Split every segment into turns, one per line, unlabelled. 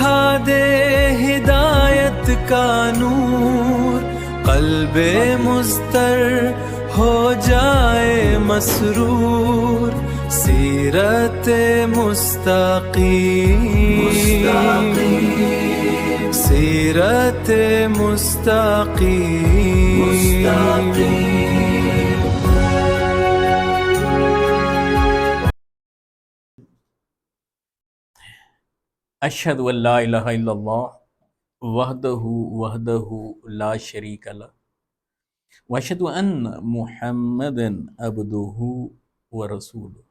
دکھا دے ہدایت کا نور، قلب مضطر ہو جائے مسرور، سیرت مستقیم، سیرت مستقیم۔
اشہد ان لا الہ الا اللہ وحدہ لا شریک لہ واشہد ان محمدا عبدہ ورسولہ۔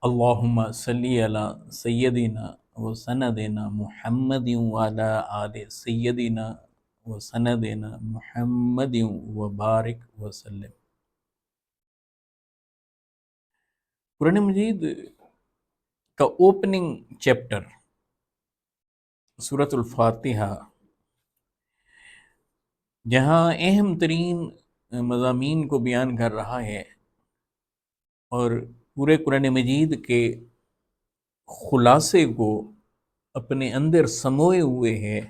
اللہم صلی علی سیدنا و سندنا محمد وعلی آل سیدنا و سندنا محمد وبارک وسلم۔ قرآن مجید کا اوپننگ چیپٹر سورۃ الفاتحہ، جہاں اہم ترین مضامین کو بیان کر رہا ہے اور پورے قرآن مجید کے خلاصے کو اپنے اندر سموئے ہوئے ہے،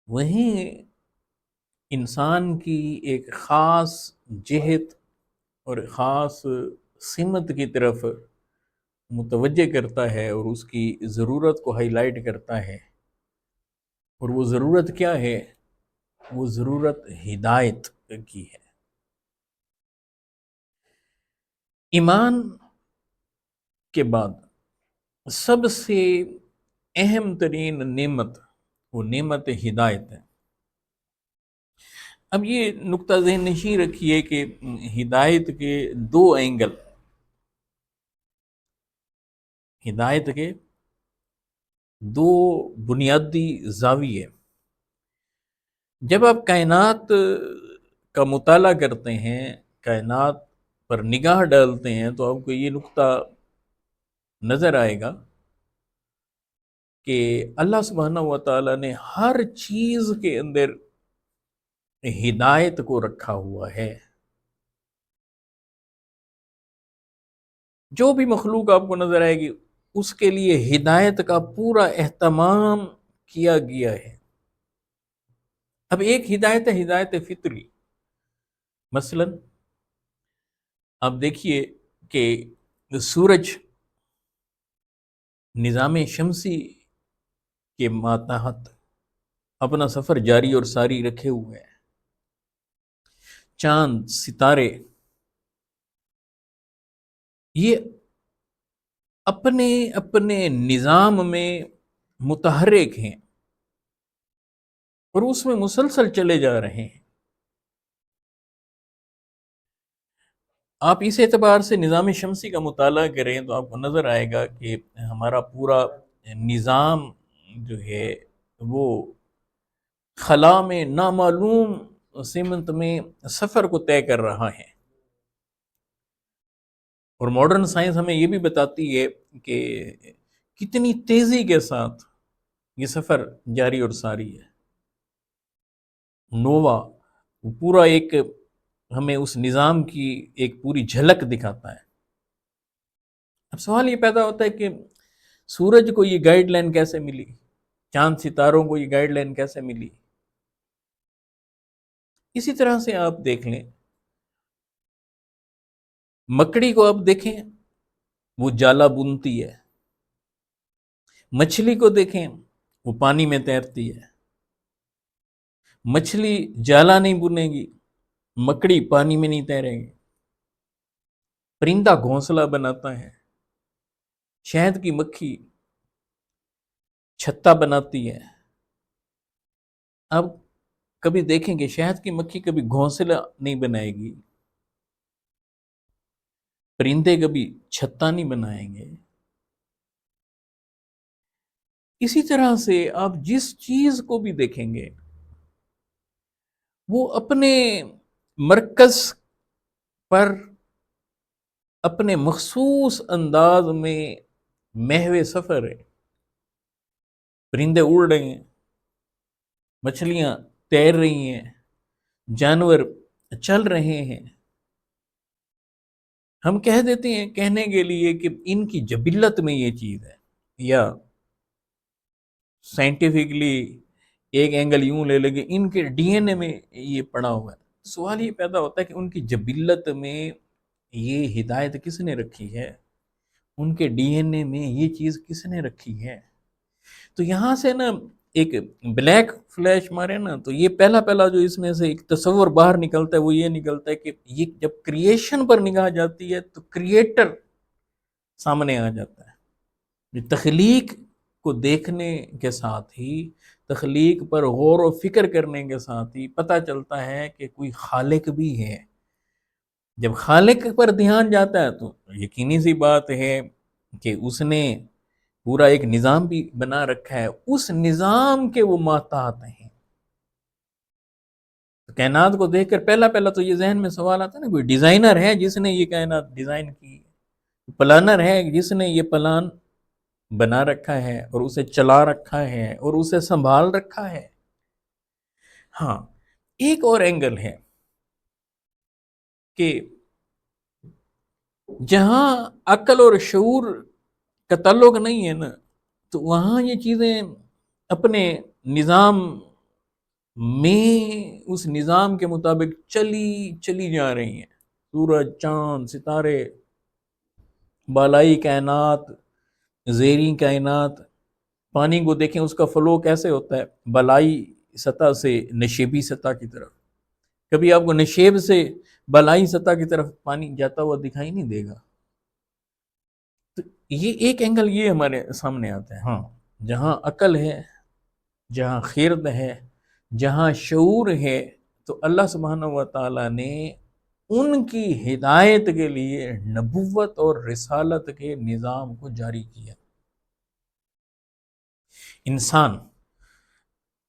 وہیں انسان کی ایک خاص جہت اور خاص سمت کی طرف متوجہ کرتا ہے اور اس کی ضرورت کو ہائی لائٹ کرتا ہے۔ اور وہ ضرورت کیا ہے؟ وہ ضرورت ہدایت کی ہے۔ ایمان کے بعد سب سے اہم ترین نعمت وہ نعمت ہدایت ہے۔ اب یہ نقطہ ذہن نشین رکھیے کہ ہدایت کے دو اینگل، ہدایت کے دو بنیادی زاویے۔ جب آپ کائنات کا مطالعہ کرتے ہیں، کائنات پر نگاہ ڈالتے ہیں، تو آپ کو یہ نقطہ نظر آئے گا کہ اللہ سبحانہ و تعالیٰ نے ہر چیز کے اندر ہدایت کو رکھا ہوا ہے۔ جو بھی مخلوق آپ کو نظر آئے گی اس کے لیے ہدایت کا پورا اہتمام کیا گیا ہے۔ اب ایک ہدایت ہے ہدایت فطری۔ مثلا آپ دیکھیے کہ سورج نظام شمسی کے ماتحت اپنا سفر جاری اور ساری رکھے ہوئے ہیں، چاند ستارے یہ اپنے اپنے نظام میں متحرک ہیں اور اس میں مسلسل چلے جا رہے ہیں۔ آپ اس اعتبار سے نظام شمسی کا مطالعہ کریں تو آپ کو نظر آئے گا کہ ہمارا پورا نظام جو ہے وہ خلا میں نامعلوم سمت میں سفر کو طے کر رہا ہے۔ اور ماڈرن سائنس ہمیں یہ بھی بتاتی ہے کہ کتنی تیزی کے ساتھ یہ سفر جاری اور ساری ہے۔ نووا پورا ایک ہمیں اس نظام کی ایک پوری جھلک دکھاتا ہے۔ اب سوال یہ پیدا ہوتا ہے کہ سورج کو یہ گائیڈ لائن کیسے ملی؟ چاند ستاروں کو یہ گائیڈ لائن کیسے ملی؟ اسی طرح سے آپ دیکھ لیں، مکڑی کو آپ دیکھیں وہ جالا بنتی ہے، مچھلی کو دیکھیں وہ پانی میں تیرتی ہے۔ مچھلی جالا نہیں بنے گی، مکڑی پانی میں نہیں تیرے گی۔ پرندہ گھونسلہ بناتا ہے، شہد کی مکھی چھتا بناتی ہے۔ اب کبھی دیکھیں کہ شہد کی مکھی کبھی گھونسلہ نہیں بنائے گی، پرندے کبھی چھتا نہیں بنائیں گے۔ اسی طرح سے آپ جس چیز کو بھی دیکھیں گے وہ اپنے مرکز پر اپنے مخصوص انداز میں محو سفر ہے۔ پرندے اڑ رہے ہیں، مچھلیاں تیر رہی ہیں، جانور چل رہے ہیں۔ ہم کہہ دیتے ہیں کہنے کے لیے کہ ان کی جبلت میں یہ چیز ہے، یا سائنٹیفکلی ایک اینگل یوں لے لیں گے، ان کے ڈی این اے میں یہ پڑا ہوا ہے۔ سوال یہ پیدا ہوتا ہے کہ ان کی جبلت میں یہ ہدایت کس نے رکھی ہے، ان کے ڈی این اے میں یہ چیز کس نے رکھی ہے؟ تو یہاں سے نا ایک بلیک فلیش مارے نا تو یہ پہلا جو اس میں سے ایک تصور باہر نکلتا ہے وہ یہ نکلتا ہے کہ یہ جب کریشن پر نگاہ جاتی ہے تو کریٹر سامنے آ جاتا ہے۔ تخلیق کو دیکھنے کے ساتھ ہی، تخلیق پر غور و فکر کرنے کے ساتھ ہی پتہ چلتا ہے کہ کوئی خالق بھی ہے۔ جب خالق پر دھیان جاتا ہے تو یقینی سی بات ہے کہ اس نے پورا ایک نظام بھی بنا رکھا ہے، اس نظام کے وہ محتاط ہیں۔ کائنات کو دیکھ کر پہلا تو یہ ذہن میں سوال آتا ہے نا، کوئی ڈیزائنر ہے جس نے یہ کائنات ڈیزائن کی، پلانر ہے جس نے یہ پلان بنا رکھا ہے اور اسے چلا رکھا ہے اور اسے سنبھال رکھا ہے۔ ہاں، ایک اور اینگل ہے کہ جہاں عقل اور شعور کا تعلق نہیں ہے نا، تو وہاں یہ چیزیں اپنے نظام میں اس نظام کے مطابق چلی جا رہی ہیں۔ سورج، چاند، ستارے، بالائی کائنات، زیریں کائنات، پانی کو دیکھیں اس کا فلو کیسے ہوتا ہے، بالائی سطح سے نشیبی سطح کی طرف۔ کبھی آپ کو نشیب سے بالائی سطح کی طرف پانی جاتا ہوا دکھائی نہیں دے گا۔ تو یہ ایک اینگل یہ ہمارے سامنے آتا ہے۔ ہاں، جہاں عقل ہے، جہاں خرد ہے، جہاں شعور ہے، تو اللہ سبحانہ و تعالیٰ نے ان کی ہدایت کے لیے نبوت اور رسالت کے نظام کو جاری کیا۔ انسان،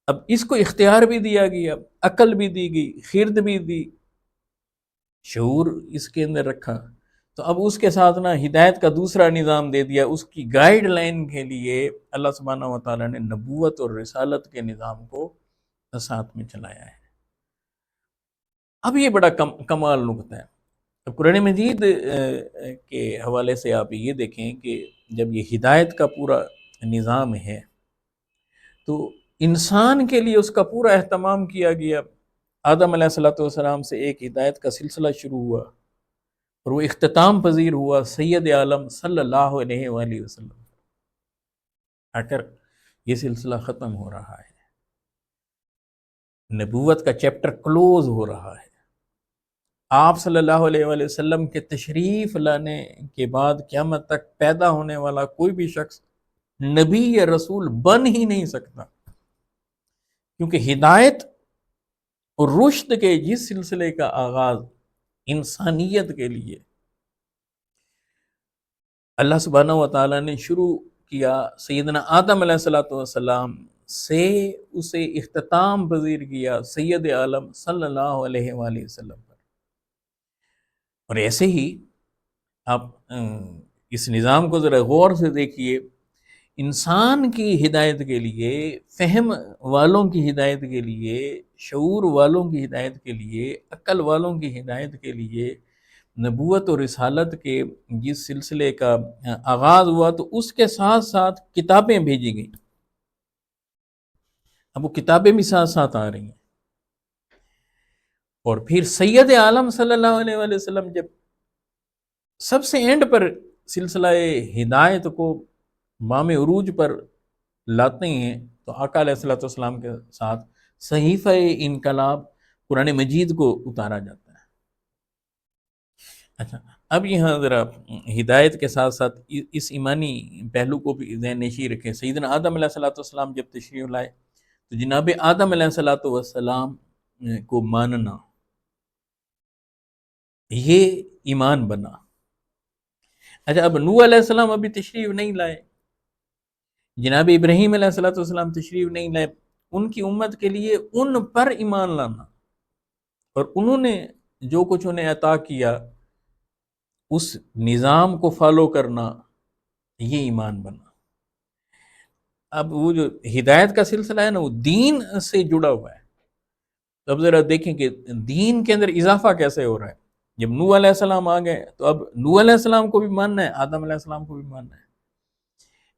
اب اس کو اختیار بھی دیا گیا، عقل بھی دی گئی، خرد بھی دی، شعور اس کے اندر رکھا، تو اب اس کے ساتھ نا ہدایت کا دوسرا نظام دے دیا۔ اس کی گائیڈ لائن کے لیے اللہ سبحانہ و تعالیٰ نے نبوت اور رسالت کے نظام کو ساتھ میں چلایا ہے۔ اب یہ بڑا کمال نقطہ ہے۔ اب قرآن مجید کے حوالے سے آپ یہ دیکھیں کہ جب یہ ہدایت کا پورا نظام ہے تو انسان کے لیے اس کا پورا اہتمام کیا گیا۔ آدم علیہ السلام سے ایک ہدایت کا سلسلہ شروع ہوا اور وہ اختتام پذیر ہوا سید عالم صلی اللہ علیہ وآلہ وسلم۔ آ کر یہ سلسلہ ختم ہو رہا ہے، نبوت کا چیپٹر کلوز ہو رہا ہے۔ آپ صلی اللہ علیہ وآلہ وسلم کے تشریف لانے کے بعد قیامت تک پیدا ہونے والا کوئی بھی شخص نبی یا رسول بن ہی نہیں سکتا، کیونکہ ہدایت اور رشد کے جس سلسلے کا آغاز انسانیت کے لیے اللہ سبحانہ و تعالیٰ نے شروع کیا سیدنا آدم علیہ السلام سے، اسے اختتام پذیر کیا سید عالم صلی اللہ علیہ وآلہ وسلم پر۔ اور ایسے ہی آپ اس نظام کو ذرا غور سے دیکھیے، انسان کی ہدایت کے لیے، فہم والوں کی ہدایت کے لیے، شعور والوں کی ہدایت کے لیے، عقل والوں کی ہدایت کے لیے نبوت اور رسالت کے جس سلسلے کا آغاز ہوا تو اس کے ساتھ ساتھ کتابیں بھیجی گئیں۔ اب وہ کتابیں بھی ساتھ ساتھ آ رہی ہیں، اور پھر سید عالم صلی اللہ علیہ وآلہ وسلم جب سب سے اینڈ پر سلسلہ ہدایت کو مام عروج پر لاتے ہیں تو آقا علیہ السلام کے ساتھ صحیفہ انقلاب قرآن مجید کو اتارا جاتا ہے۔ اچھا، اب یہاں ذرا ہدایت کے ساتھ ساتھ اس ایمانی پہلو کو بھی ذہن نشین رکھیں۔ سیدنا آدم علیہ السلام جب تشریف لائے تو جناب آدم علیہ السلام کو ماننا یہ ایمان بنا۔ اچھا، اب نوح علیہ السلام ابھی تشریف نہیں لائے، جناب ابراہیم علیہ السلام تشریف نہیں لائے، ان کی امت کے لیے ان پر ایمان لانا اور انہوں نے جو کچھ انہیں عطا کیا اس نظام کو فالو کرنا، یہ ایمان بنا۔ اب وہ جو ہدایت کا سلسلہ ہے نا وہ دین سے جڑا ہوا ہے۔ اب ذرا دیکھیں کہ دین کے اندر اضافہ کیسے ہو رہا ہے۔ جب نوح علیہ السلام آ گئے تو اب نوح علیہ السلام کو بھی ماننا ہے، آدم علیہ السلام کو بھی ماننا ہے۔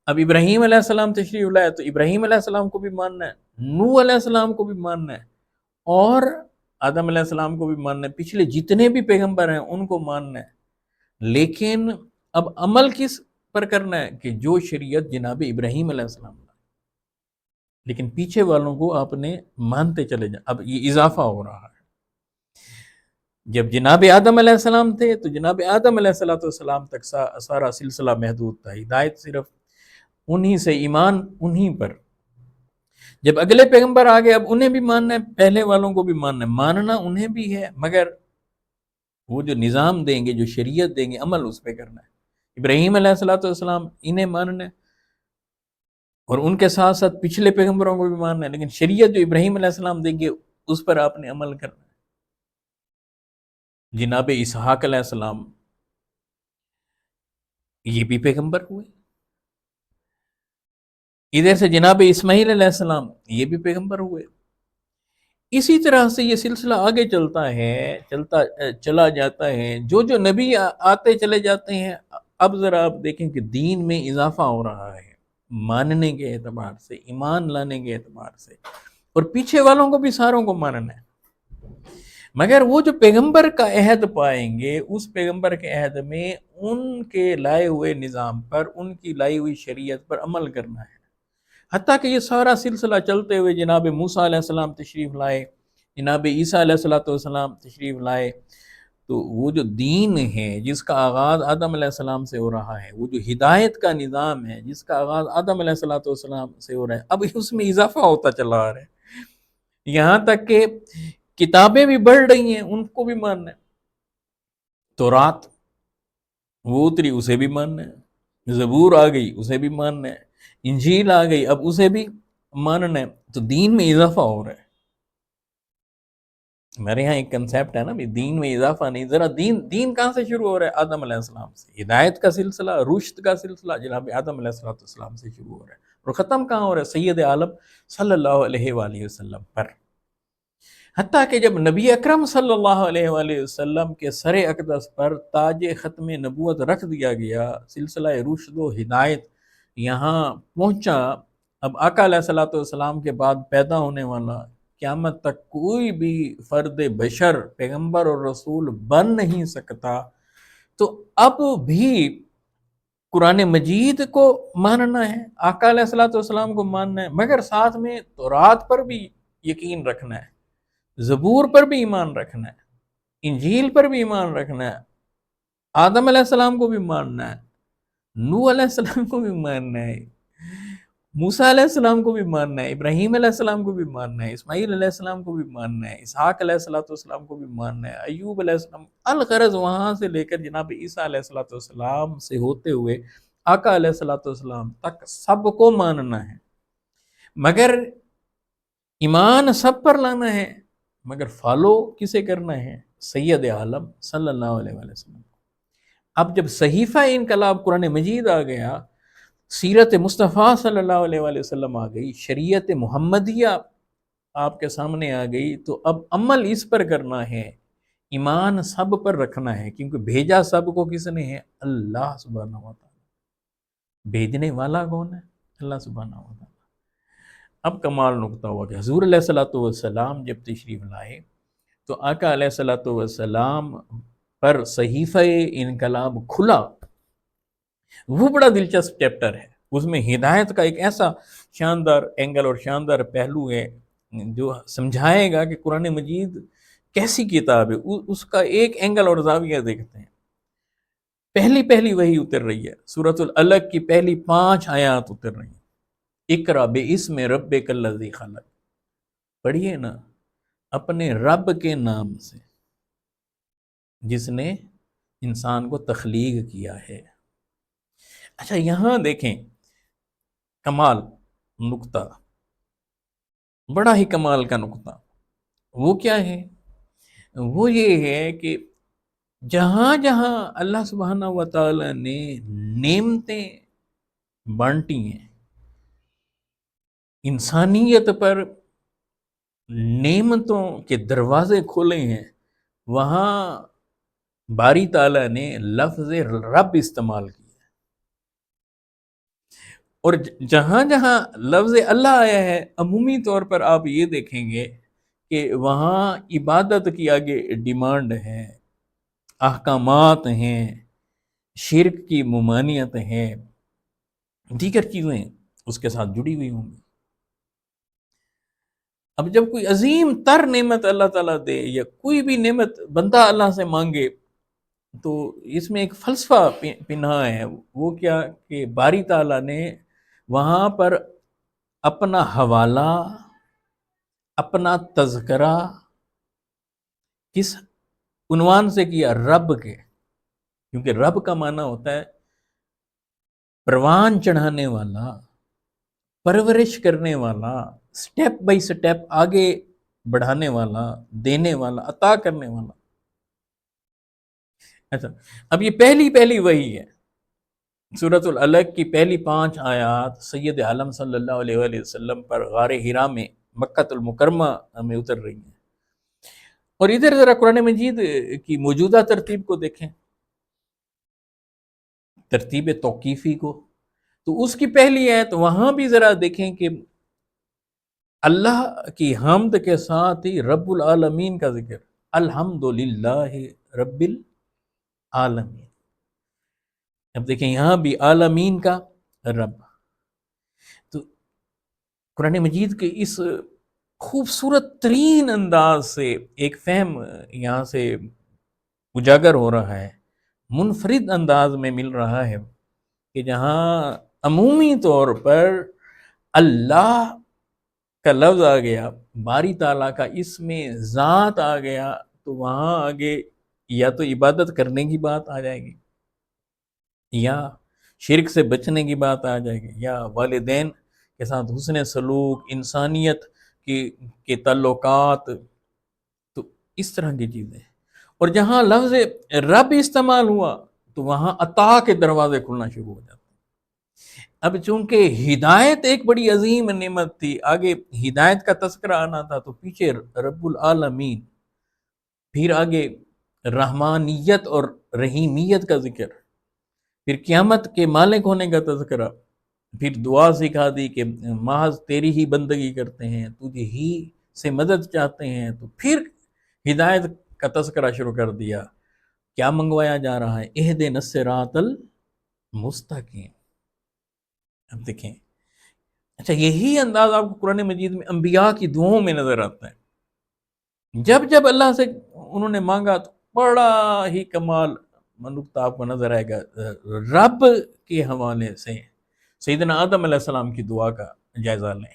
اب ابراہیم علیہ السلام تشریف لائے تو ابراہیم علیہ السلام کو بھی ماننا ہے، نوح علیہ السلام کو بھی ماننا ہے، اور آدم علیہ السلام کو بھی ماننا ہے، پچھلے جتنے بھی پیغمبر ہیں ان کو ماننا ہے۔ لیکن اب عمل کس پر کرنا ہے کہ جو شریعت جناب ابراہیم علیہ السلام لائے، لیکن پیچھے والوں کو آپ نے مانتے چلے جائیں۔ اب یہ اضافہ ہو رہا ہے، جب جناب آدم علیہ السلام تھے تو جناب آدم علیہ السلام تک سارا سلسلہ محدود تھا، ہدایت صرف انہی سے، ایمان انہی پر۔ جب اگلے پیغمبر آگے اب انہیں بھی ماننا ہے، پہلے والوں کو بھی ماننا ہے، ماننا انہیں بھی ہے، مگر وہ جو نظام دیں گے، جو شریعت دیں گے، عمل اس پہ کرنا ہے۔ ابراہیم علیہ السلام انہیں ماننا ہے، اور ان کے ساتھ ساتھ پچھلے پیغمبروں کو بھی ماننا ہے، لیکن شریعت جو ابراہیم علیہ السلام دیں گے اس پر آپ نے عمل کرنا ہے۔ جناب اسحاق علیہ السلام یہ بھی پیغمبر ہوئے، ادھر سے جناب اسماعیل علیہ السلام یہ بھی پیغمبر ہوئے۔ اسی طرح سے یہ سلسلہ آگے چلتا ہے، چلا جاتا ہے، جو نبی آتے چلے جاتے ہیں۔ اب ذرا آپ دیکھیں کہ دین میں اضافہ ہو رہا ہے، ماننے کے اعتبار سے، ایمان لانے کے اعتبار سے، اور پیچھے والوں کو بھی ساروں کو ماننا ہے، مگر وہ جو پیغمبر کا عہد پائیں گے، اس پیغمبر کے عہد میں ان کے لائے ہوئے نظام پر، ان کی لائی ہوئی شریعت پر عمل کرنا ہے۔ حتیٰ کہ یہ سارا سلسلہ چلتے ہوئے جناب موسیٰ علیہ السلام تشریف لائے، جناب عیسیٰ علیہ السلام تشریف لائے، تو وہ جو دین ہے جس کا آغاز آدم علیہ السلام سے ہو رہا ہے، وہ جو ہدایت کا نظام ہے جس کا آغاز آدم علیہ السلام سے ہو رہا ہے، اب اس میں اضافہ ہوتا چلا آ رہا ہے، یہاں تک کہ کتابیں بھی بڑھ رہی ہیں، ان کو بھی ماننا ہے۔ تورات وہ اتری، اسے بھی ماننا ہے، زبور آ گئی، اسے بھی ماننا ہے، انجیل آ گئی، اب اسے بھی ماننا ہے۔ تو دین میں اضافہ ہو رہا ہے۔ ہمارے یہاں ایک کنسیپٹ ہے نا، دین میں اضافہ نہیں، ذرا دین کہاں سے شروع ہو رہا ہے؟ آدم علیہ السلام سے۔ ہدایت کا سلسلہ، رشد کا سلسلہ جناب آدم علیہ السلام سے شروع ہو رہا ہے، اور ختم کہاں ہو رہا ہے؟ سید عالم صلی اللہ علیہ وآلہ وسلم پر۔ حتیٰ کہ جب نبی اکرم صلی اللہ علیہ وآلہ وسلم کے سر اقدس پر تاج ختم نبوت رکھ دیا گیا، سلسلہ رشد و ہدایت یہاں پہنچا، اب آقا علیہ السلام کے بعد پیدا ہونے والا قیامت تک کوئی بھی فرد بشر پیغمبر اور رسول بن نہیں سکتا، تو اب بھی قرآن مجید کو ماننا ہے، آقا علیہ السلام کو ماننا ہے، مگر ساتھ میں تورات پر بھی یقین رکھنا ہے، زبور پر بھی ایمان رکھنا ہے، انجیل پر بھی ایمان رکھنا ہے، آدم علیہ السلام کو بھی ماننا ہے، نوح علیہ السلام کو بھی ماننا ہے، موسیٰ علیہ السلام کو بھی ماننا ہے، ابراہیم علیہ السلام کو بھی ماننا ہے، اسماعیل علیہ السلام کو بھی ماننا ہے، اسحاق علیہ السلام کو بھی ماننا ہے، ایوب علیہ السلام، الغرض وہاں سے لے کر جناب عیسیٰ علیہ السلام سے ہوتے ہوئے آقا علیہ السلام تک سب کو ماننا ہے، مگر ایمان سب پر لانا ہے، مگر فالو کسے کرنا ہے؟ سید عالم صلی اللہ علیہ وسلم۔ اب جب صحیفہ انقلاب قرآن مجید آ گیا، سیرت مصطفیٰ صلی اللہ علیہ وسلم آ گئی، شریعت محمدیہ آپ کے سامنے آ گئی، تو اب عمل اس پر کرنا ہے، ایمان سب پر رکھنا ہے، کیونکہ بھیجا سب کو کس نے ہے؟ اللہ سبحانہ و تعالیٰ۔ بھیجنے والا کون ہے؟ اللہ سبحانہ و تعالیٰ۔ اب کمال نقطہ ہوا کہ حضور علیہ السلام جب تشریف لائے تو آقا علیہ السلام پر صحیفہ انقلاب کھلا۔ وہ بڑا دلچسپ چیپٹر ہے، اس میں ہدایت کا ایک ایسا شاندار اینگل اور شاندار پہلو ہے جو سمجھائے گا کہ قرآن مجید کیسی کتاب ہے۔ اس کا ایک اینگل اور زاویہ دیکھتے ہیں۔ پہلی وحی اتر رہی ہے، سورۃ العلق کی پہلی 5 آیات اتر رہی ہیں، اقرأ باسم ربک الذی خلق، پڑھیے نا، اپنے رب کے نام سے جس نے انسان کو تخلیق کیا ہے۔ اچھا یہاں دیکھیں کمال نقطہ، بڑا ہی کمال کا نقطہ، وہ کیا ہے؟ وہ یہ ہے کہ جہاں جہاں اللہ سبحانہ و تعالی نے نعمتیں بانٹی ہیں، انسانیت پر نعمتوں کے دروازے کھولے ہیں، وہاں باری تعالیٰ نے لفظ رب استعمال کیا، اور جہاں جہاں لفظ اللہ آیا ہے عمومی طور پر آپ یہ دیکھیں گے کہ وہاں عبادت کی آگے ڈیمانڈ ہے، احکامات ہیں، شرک کی ممانعت ہے، دیگر چیزیں اس کے ساتھ جڑی ہوئی ہوں گی۔ اب جب کوئی عظیم تر نعمت اللہ تعالیٰ دے یا کوئی بھی نعمت بندہ اللہ سے مانگے تو اس میں ایک فلسفہ پنہا ہے، وہ کیا کہ باری تعالیٰ نے وہاں پر اپنا حوالہ، اپنا تذکرہ کس عنوان سے کیا؟ رب کے، کیونکہ رب کا معنی ہوتا ہے پروان چڑھانے والا، پرورش کرنے والا، سٹیپ بائی سٹیپ آگے بڑھانے والا، دینے والا، عطا کرنے والا۔ اچھا، اب یہ پہلی وحی ہے، سورۃ العلق کی پہلی 5 آیات سید عالم صلی اللہ علیہ وآلہ وسلم پر غار حرا میں مکۃ المکرمہ میں اتر رہی ہیں۔ اور ادھر ذرا قرآن مجید کی موجودہ ترتیب کو دیکھیں، ترتیب توقیفی کو، تو اس کی پہلی آیت وہاں بھی ذرا دیکھیں کہ اللہ کی حمد کے ساتھ ہی رب العالمین کا ذکر، الحمدللہ رب العالمین۔ اب دیکھیں یہاں بھی عالمین کا رب۔ تو قرآن مجید کے اس خوبصورت ترین انداز سے ایک فہم یہاں سے اجاگر ہو رہا ہے، منفرد انداز میں مل رہا ہے کہ جہاں عمومی طور پر اللہ کا لفظ آ گیا، باری تعالیٰ کا اس میں ذات آ گیا، تو وہاں آگے یا تو عبادت کرنے کی بات آ جائے گی، یا شرک سے بچنے کی بات آ جائے گی، یا والدین کے ساتھ حسن سلوک، انسانیت کے تعلقات، تو اس طرح کی چیزیں۔ اور جہاں لفظ رب استعمال ہوا تو وہاں عطا کے دروازے کھلنا شروع ہو جاتے ہیں۔ اب چونکہ ہدایت ایک بڑی عظیم نعمت تھی، آگے ہدایت کا تذکرہ آنا تھا، تو پیچھے رب العالمین، پھر آگے رحمانیت اور رحیمیت کا ذکر، پھر قیامت کے مالک ہونے کا تذکرہ، پھر دعا سکھا دی کہ محض تیری ہی بندگی کرتے ہیں، تجھے ہی سے مدد چاہتے ہیں، تو پھر ہدایت کا تذکرہ شروع کر دیا۔ کیا منگوایا جا رہا ہے؟ اہدنا الصراط المستقیم۔ اب دیکھیں، اچھا یہی انداز آپ کو قرآن مجید میں انبیاء کی دعاؤں میں نظر آتا ہے۔ جب جب اللہ سے انہوں نے مانگا تو بڑا ہی کمال نقطہ آپ کو نظر آئے گا۔ رب کے حوالے سے سیدنا آدم علیہ السلام کی دعا کا جائزہ لیں۔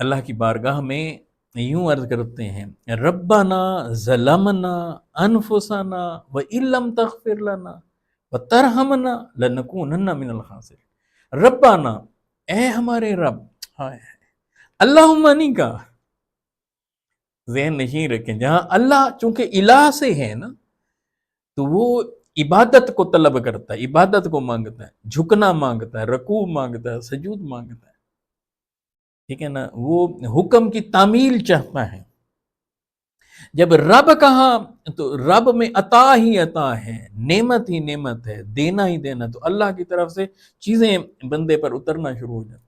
اللہ کی بارگاہ میں یوں عرض کرتے ہیں، ربنا ظلمنا انفسنا وان لم تغفر لنا وترحمنا لنکونن من الخاسرین۔ ربنا، اے ہمارے رب، اللہم نہیں کہا، ذہن نشین رکھیں، جہاں اللہ چونکہ الہ سے ہے نا، تو وہ عبادت کو طلب کرتا ہے، عبادت کو مانگتا ہے، جھکنا مانگتا ہے، رکوع مانگتا ہے، سجود مانگتا ہے، ٹھیک ہے نا، وہ حکم کی تعمیل چاہتا ہے۔ جب رب کہا تو رب میں عطا ہی عطا ہے، نعمت ہی نعمت ہے، دینا ہی دینا، تو اللہ کی طرف سے چیزیں بندے پر اترنا شروع ہو جاتی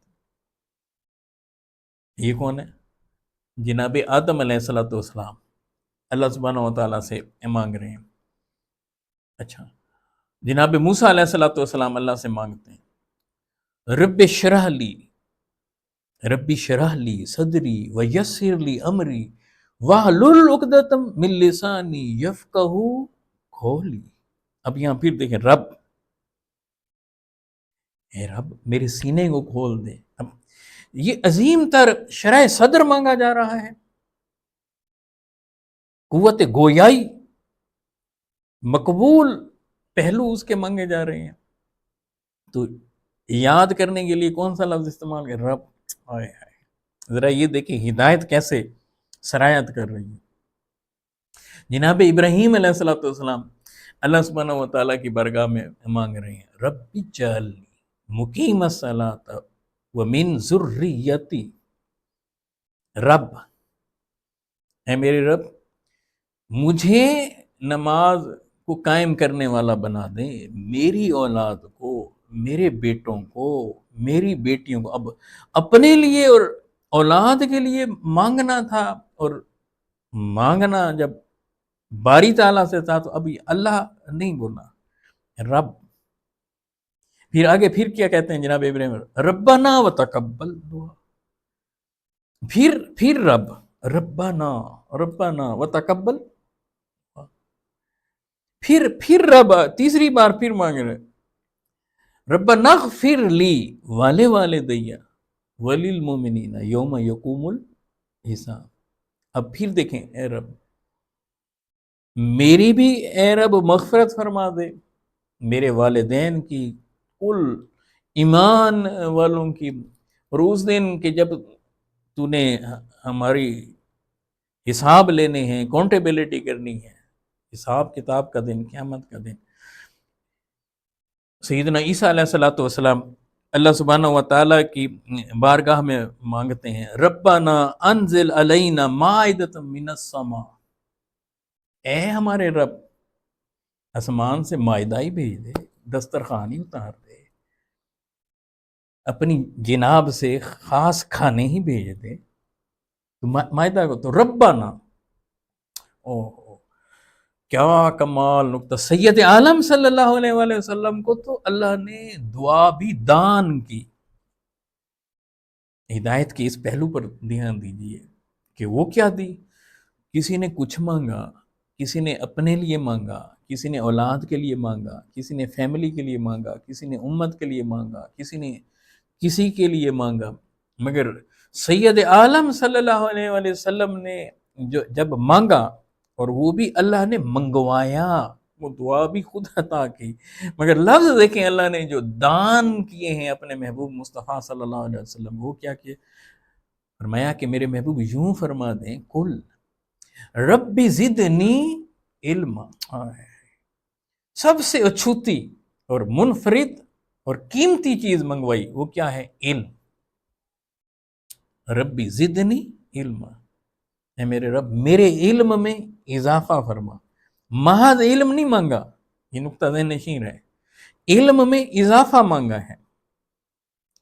ہیں۔ یہ کون ہے؟ جناب آدم علیہ السلام اللہ سبحانہ و تعالیٰ سے مانگ رہے ہیں۔ اچھا، جناب موسیٰ علیہ السلام اللہ سے مانگتے ہیں، رب شرح لی صدری ویسر لی امری واحلل عقدۃ من لسانی یفقہوا قولی۔ اب یہاں پھر دیکھیں، رب، اے رب میرے سینے کو کھول دے۔ اب یہ عظیم تر شرح صدر مانگا جا رہا ہے، قوت گویائی، مقبول پہلو اس کے مانگے جا رہے ہیں۔ تو یاد کرنے کے لیے کون سا لفظ استعمال کر؟ رب۔ ذرا یہ دیکھیں ہدایت کیسے سرایت کر رہی ہے۔ جناب ابراہیم علیہ السلام اللہ سبحانہ و تعالیٰ کی بارگاہ میں مانگ رہے ہیں، رب اجعلنی مقیم الصلاۃ ومن ذریتی۔ رب، اے میرے رب مجھے نماز کو قائم کرنے والا بنا دیں، میری اولاد کو میرے بیٹوں کو، میری بیٹیوں کو اب اپنے لیے اور اولاد کے لیے مانگنا تھا، اور مانگنا جب باری تعالیٰ سے تھا تو ابھی اللہ نہیں بولا، رب۔ پھر آگے پھر کیا کہتے ہیں جناب ابراہیم، ربنا وتقبل دعا، پھر ربنا ربنا وتقبل، پھر رب تیسری بار پھر مانگ رہے، ربنا اغفر لی والدیا وللمؤمنین یوم یقوم الحساب۔ اب پھر دیکھیں، اے رب میری بھی اے رب مغفرت فرما دے، میرے والدین کی، کل ایمان والوں کی، اور اس دن کہ جب تو نے ہماری حساب لینے ہیں، اکاؤنٹیبلٹی کرنی ہے، حساب کتاب کا دن، قیامت کا دن۔ سیدنا عیسیٰ علیہ السلام اللہ سبحانہ و تعالیٰ کی بارگاہ میں مانگتے ہیں، ربنا انزل علینا مائدۃ من السماء، اے ہمارے رب آسمان سے مائدہ ہی بھیج دے، دسترخوان ہی اتار دے، اپنی جناب سے خاص کھانے ہی بھیج دے، تو مائدہ کو تو ربنا، کیا کمال نقطہ، سید عالم صلی اللہ علیہ وآلہ وسلم کو تو اللہ نے دعا بھی دان کی۔ ہدایت کے اس پہلو پر دھیان دیجیے کہ وہ کیا دی، کسی نے کچھ مانگا، کسی نے اپنے لیے مانگا، کسی نے اولاد کے لیے مانگا، کسی نے فیملی کے لیے مانگا، کسی نے امت کے لیے مانگا، کسی نے کسی کے لیے مانگا، مگر سید عالم صلی اللہ علیہ وآلہ وسلم نے جب مانگا، اور وہ بھی اللہ نے منگوایا، وہ دعا بھی خود عطا کی، مگر لفظ دیکھیں اللہ نے جو دان کیے ہیں اپنے محبوب مصطفیٰ صلی اللہ علیہ وسلم، وہ کیا کیے، فرمایا کہ میرے محبوب یوں فرما دیں، کل رب زدنی علما، سب سے اچھوتی اور منفرد اور قیمتی چیز منگوائی، وہ کیا ہے، علم۔ رب زدنی علما، اے میرے رب میرے علم میں اضافہ فرما، محض علم نہیں مانگا، یہ نقطہ ذہن نشین ہے، علم میں اضافہ مانگا ہے،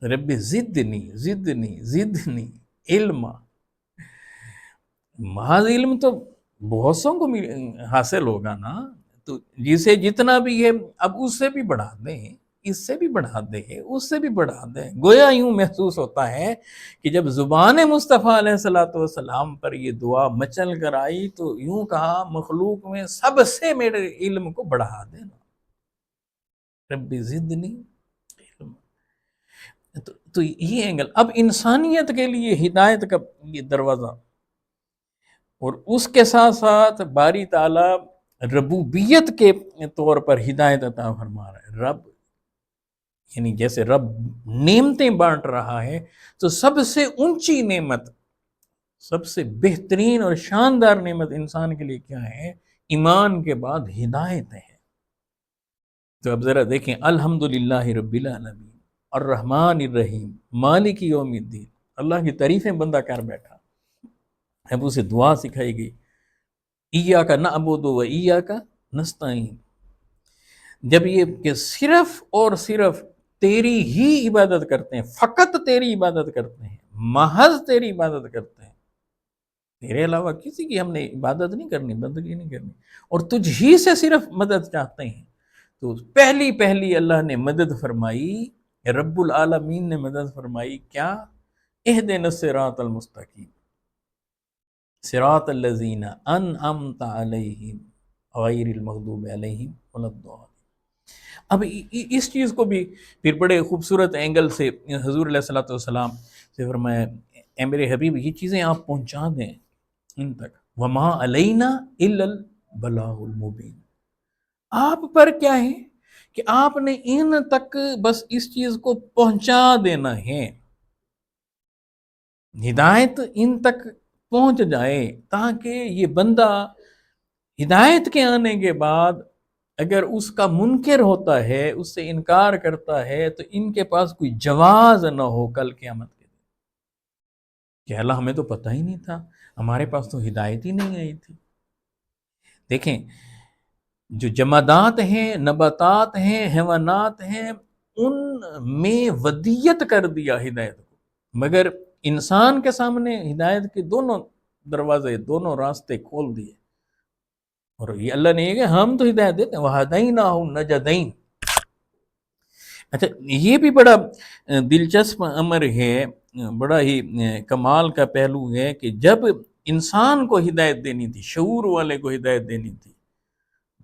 رب زدنی زدنی زدنی علما۔ محض علم تو بہت سوں کو حاصل ہوگا نا، تو جسے جتنا بھی ہے اب اس سے بھی بڑھا دیں، اس سے بھی بڑھا دیں، اس سے بھی بڑھا دیں، گویا یوں محسوس ہوتا ہے کہ جب زبان مصطفیٰ علیہ السلام پر یہ دعا مچل کر آئی تو یوں کہا مخلوق میں سب سے میرے علم کو بڑھا دینا، رب زدنی علم۔ تو یہ اینگل، اب انسانیت کے لیے ہدایت کا یہ دروازہ، اور اس کے ساتھ ساتھ باری تعالیٰ ربوبیت کے طور پر ہدایت عطا فرما رہا ہے، رب یعنی جیسے رب نعمتیں بانٹ رہا ہے، تو سب سے اونچی نعمت، سب سے بہترین اور شاندار نعمت انسان کے لیے کیا ہے، ایمان کے بعد ہدایت ہے۔ تو اب ذرا دیکھیں، الحمدللہ رب العالمین الرحمن الرحیم مالک یوم الدین، اللہ کی تعریفیں بندہ کر بیٹھا، اب اسے دعا سکھائی گئی، ایاک نعبد و ایاک نستعین، جب یہ کہ صرف اور صرف تیری ہی عبادت کرتے ہیں، فقط تیری عبادت کرتے ہیں، محض تیری عبادت کرتے ہیں، تیرے علاوہ کسی کی ہم نے عبادت نہیں کرنی، بندگی نہیں کرنی، اور تجھ ہی سے صرف مدد چاہتے ہیں۔ تو پہلی اللہ نے مدد فرمائی، رب العالمین نے مدد فرمائی، کیا، اہدنا الصراط المستقیم صراط الذین انعمت علیہم غیر المغضوب علیہم ولا الضالین۔ اب اس چیز کو بھی پھر بڑے خوبصورت اینگل سے حضور علیہ الصلوۃ والسلام سے فرمایا، اے میرے حبیب یہ چیزیں آپ پہنچا دیں ان تک، وما علینا الا البلاغ المبین، آپ پر کیا ہے کہ آپ نے ان تک بس اس چیز کو پہنچا دینا ہے، ہدایت ان تک پہنچ جائے، تاکہ یہ بندہ ہدایت کے آنے کے بعد اگر اس کا منکر ہوتا ہے، اس سے انکار کرتا ہے، تو ان کے پاس کوئی جواز نہ ہو کل قیامت کے دن کہ اللہ ہمیں تو پتہ ہی نہیں تھا، ہمارے پاس تو ہدایت ہی نہیں آئی تھی۔ دیکھیں جو جمادات ہیں، نباتات ہیں، حیوانات ہیں، ان میں ودیت کر دیا ہدایت کو، مگر انسان کے سامنے ہدایت کے دونوں دروازے، دونوں راستے کھول دیے۔ اور یہ اللہ نے یہ کہ ہم تو ہدایت دیتے ہیں، وَهَدَيْنَاهُ النَّجْدَيْنِ۔ اچھا یہ بھی بڑا دلچسپ امر ہے، بڑا ہی کمال کا پہلو ہے کہ جب انسان کو ہدایت دینی تھی، شعور والے کو ہدایت دینی تھی،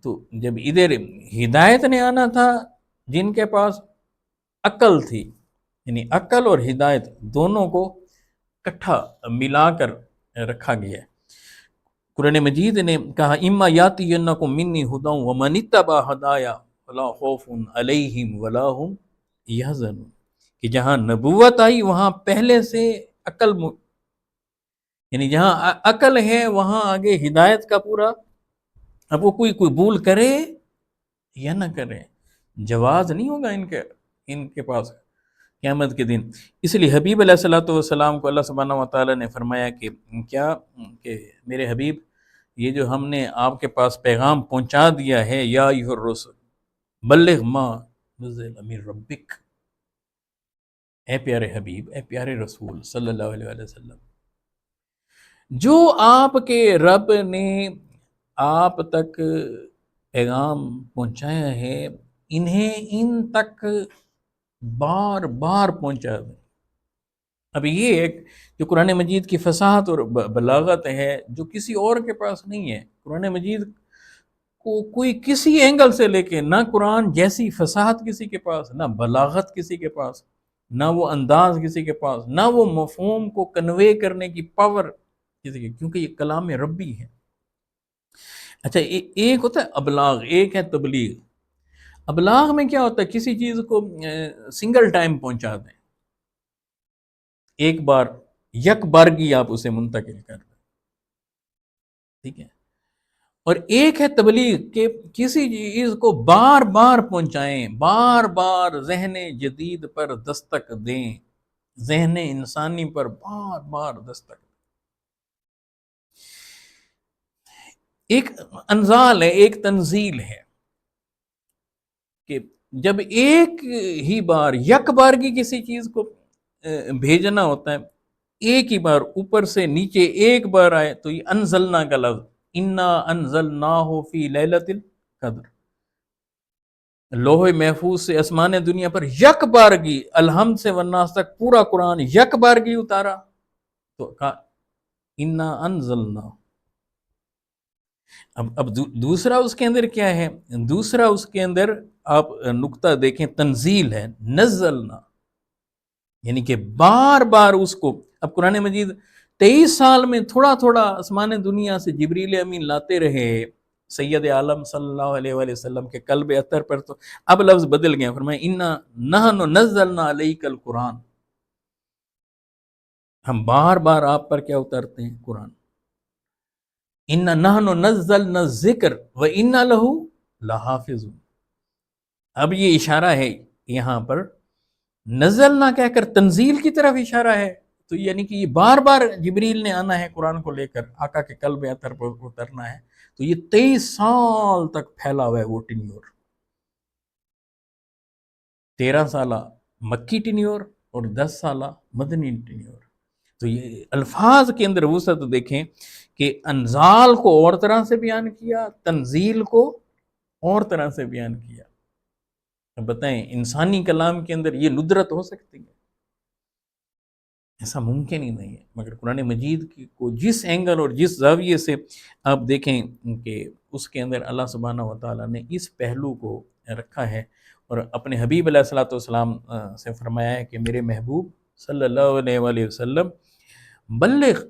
تو جب ادھر ہدایت نے آنا تھا جن کے پاس عقل تھی، یعنی عقل اور ہدایت دونوں کو اکٹھا ملا کر رکھا گیا ہے۔ قرآن مجید نے کہا اما یاتینکم منی ھدی ومن اتبع ھدایا فلا خوف علیہم ولا ھم یحزنون، کہ جہاں نبوت آئی وہاں پہلے سے یعنی جہاں عقل ہے وہاں آگے ہدایت کا پورا، اب وہ کوئی قبول کرے یا نہ کرے، جواز نہیں ہوگا ان کے پاس قیامت کے دن۔ اس لیے حبیب علیہ الصلوۃ والسلام کو اللہ سبحانہ و تعالیٰ نے فرمایا کہ میرے حبیب، یہ جو ہم نے آپ کے پاس پیغام پہنچا دیا ہے، یا ایھا الرسول بلغ ما نزل من ربک، اے پیارے حبیب، اے پیارے رسول صلی اللہ علیہ وسلم، جو آپ کے رب نے آپ تک پیغام پہنچایا ہے انہیں ان تک بار بار پہنچا دیں۔ اب یہ ایک جو قرآن مجید کی فصاحت اور بلاغت ہے جو کسی اور کے پاس نہیں ہے۔ قرآن مجید کو کوئی کسی اینگل سے لے کے، نہ قرآن جیسی فصاحت کسی کے پاس، نہ بلاغت کسی کے پاس، نہ وہ انداز کسی کے پاس، نہ وہ مفہوم کو کنوے کرنے کی پاور کسی کے، کیونکہ یہ کلام ربی ہے۔ اچھا ایک ہوتا ہے ابلاغ، ایک ہے تبلیغ۔ ابلاغ میں کیا ہوتا ہے؟ کسی چیز کو سنگل ٹائم پہنچا دیں، ایک بار یک بارگی آپ اسے منتقل کر دیں، ٹھیک ہے۔ اور ایک ہے تبلیغ کہ کسی چیز کو بار بار پہنچائیں، بار بار ذہن جدید پر دستک دیں، ذہن انسانی پر بار بار دستک دیں۔ ایک انزال ہے، ایک تنزیل ہے کہ جب ایک ہی بار یک بارگی کسی چیز کو بھیجنا ہوتا ہے، ایک ہی بار اوپر سے نیچے ایک بار آئے، تو یہ انزلنا کا لفظ، انا انزلناہ فی لیلۃ القدر، لوح محفوظ سے آسمان دنیا پر یک بارگی، الحمد سے والناس تک پورا قرآن یک بارگی اتارا، تو کہا انا انزلنا۔ اب دوسرا اس کے اندر کیا ہے؟ دوسرا اس کے اندر آپ نقطہ دیکھیں، تنزیل ہے، نزلنا، یعنی کہ بار بار اس کو۔ اب قرآن مجید 23 سال میں تھوڑا تھوڑا آسمان دنیا سے جبریل امین لاتے رہے سید عالم صلی اللہ علیہ وآلہ وسلم کے قلب اطہر پر، تو اب لفظ بدل گیا، فرمایا انا نحن نزلنا علیک القرآن، ہم بار بار آپ پر کیا اتارتے ہیں؟ قرآن۔ انا نحن نزلنا الذکر وانا لہ لحافظون۔ اب یہ اشارہ ہے یہاں پر، نزلنا کہہ کر تنزیل کی طرف اشارہ ہے، تو یعنی کہ یہ بار بار جبریل نے آنا ہے قرآن کو لے کر، آقا کے قلب اطہر پر اترنا ہے، تو یہ 23 سال تک پھیلا ہوا ہے وہ ٹینیور، 13 سالہ مکی ٹینیور اور 10 سالہ مدنی ٹینیور۔ تو یہ الفاظ کے اندر وسعت دیکھیں کہ انزال کو اور طرح سے بیان کیا، تنزیل کو اور طرح سے بیان کیا۔ اب بتائیں انسانی کلام کے اندر یہ ندرت ہو سکتی ہے؟ ایسا ممکن ہی نہیں ہے، مگر قرآن مجید کو جس اینگل اور جس زاویے سے آپ دیکھیں کہ اس کے اندر اللہ سبحانہ و تعالیٰ نے اس پہلو کو رکھا ہے، اور اپنے حبیب علیہ الصلوۃ والسلام سے فرمایا ہے کہ میرے محبوب صلی اللہ علیہ وآلہ وسلم بلغ،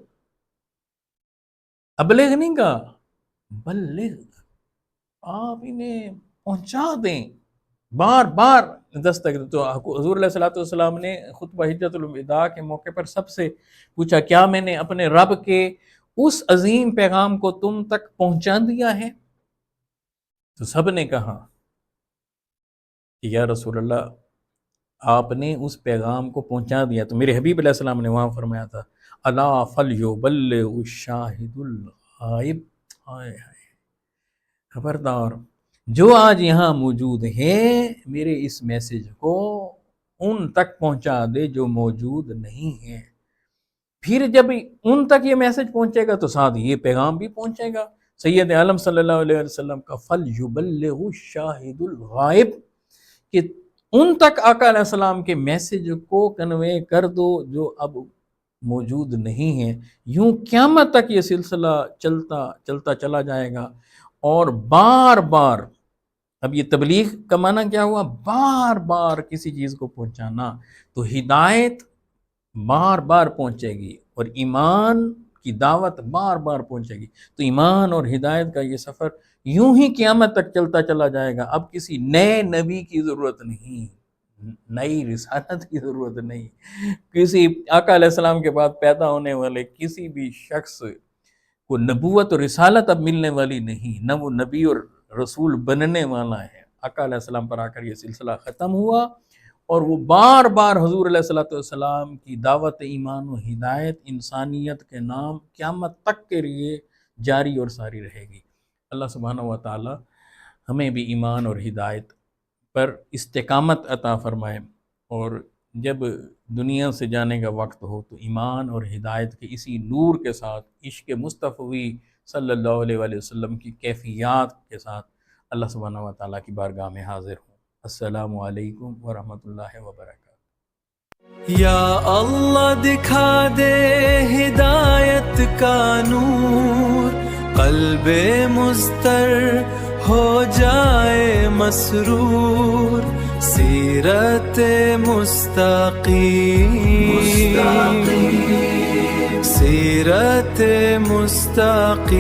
ابلغ نہیں کہا، بلغ، آپ انہیں پہنچا دیں، بار بار دستک۔ تو حضور علیہ الصلوۃ والسلام نے خطبہ حجۃ الوداع کے موقع پر سب سے پوچھا، کیا میں نے اپنے رب کے اس عظیم پیغام کو تم تک پہنچا دیا ہے؟ تو سب نے کہا کہ یا رسول اللہ آپ نے اس پیغام کو پہنچا دیا۔ تو میرے حبیب علیہ السلام نے وہاں فرمایا تھا، الا فلیبلغ الشاہد الغائب، خبردار جو آج یہاں موجود ہیں میرے اس میسج کو ان تک پہنچا دے جو موجود نہیں ہیں. پھر جب ان تک یہ میسج پہنچے گا تو ساتھ یہ پیغام بھی پہنچے گا. سید عالم صلی اللہ علیہ وسلم کا فَلْيُبَلِّغُ الشَّاهِدُ الْغَائِبُ کہ ان تک آقا علیہ السلام کے میسج کو کنوے کر دو جو اب موجود نہیں ہیں. یوں قیامت تک یہ سلسلہ چلتا چلا جائے گا. اور بار بار، اب یہ تبلیغ کا معنی کیا ہوا؟ بار بار کسی چیز کو پہنچانا. تو ہدایت بار بار پہنچے گی اور ایمان کی دعوت بار بار پہنچے گی. تو ایمان اور ہدایت کا یہ سفر یوں ہی قیامت تک چلتا چلا جائے گا. اب کسی نئے نبی کی ضرورت نہیں، نئی رسالت کی ضرورت نہیں. کسی آقا علیہ السلام کے بعد پیدا ہونے والے کسی بھی شخص کو نبوت اور رسالت اب ملنے والی نہیں، نہ وہ نبی اور رسول بننے والا ہے. آقا علیہ السلام پر آ کر یہ سلسلہ ختم ہوا اور وہ بار بار حضور علیہ السلام کی دعوت ایمان و ہدایت انسانیت کے نام قیامت تک کے لیے جاری اور ساری رہے گی. اللہ سبحانہ و تعالی ہمیں بھی ایمان اور ہدایت پر استقامت عطا فرمائے، اور جب دنیا سے جانے کا وقت ہو تو ایمان اور ہدایت کے اسی نور کے ساتھ عشق مصطفی صلی اللہ علیہ وآلہ وسلم کی کیفیات کے ساتھ اللہ سبحانہ و تعالیٰ کی بارگاہ میں حاضر ہوں. السلام علیکم ورحمۃ اللہ وبرکاتہ.
یا اللہ دکھا دے ہدایت کا نور، قلب مضطر ہو جائے مسرور، سیرت مستقیم، سیرت مستقیم.